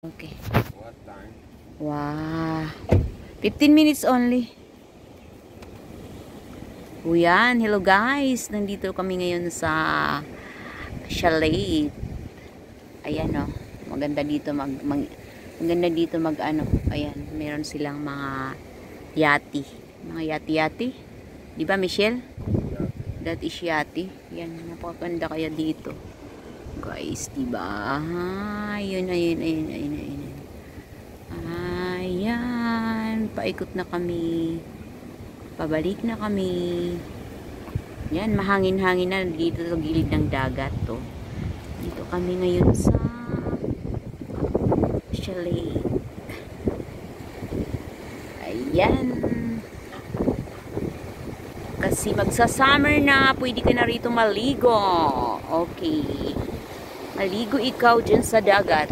Okay. What time? Wow. 15 minutes only. O yan. Hello guys. Nandito kami ngayon sa chalet. Ayan o. Maganda dito maganda dito ano. Ayan. Meron silang mga yati. Mga yati-yati. Di ba Michelle? Yeah. That is yati. Yan. Napakaganda kaya dito. Guys, di ba? Ayun. Ayan, paikot na kami. Pabalik na kami. Yan, mahangin-hangin na dito sa gilid ng dagat to. Dito kami ngayon sa chalet. Ayan. Kasi magsa-summer na, pwede ka na rito maligo. Okay. Maligo ikaw dyan sa dagat.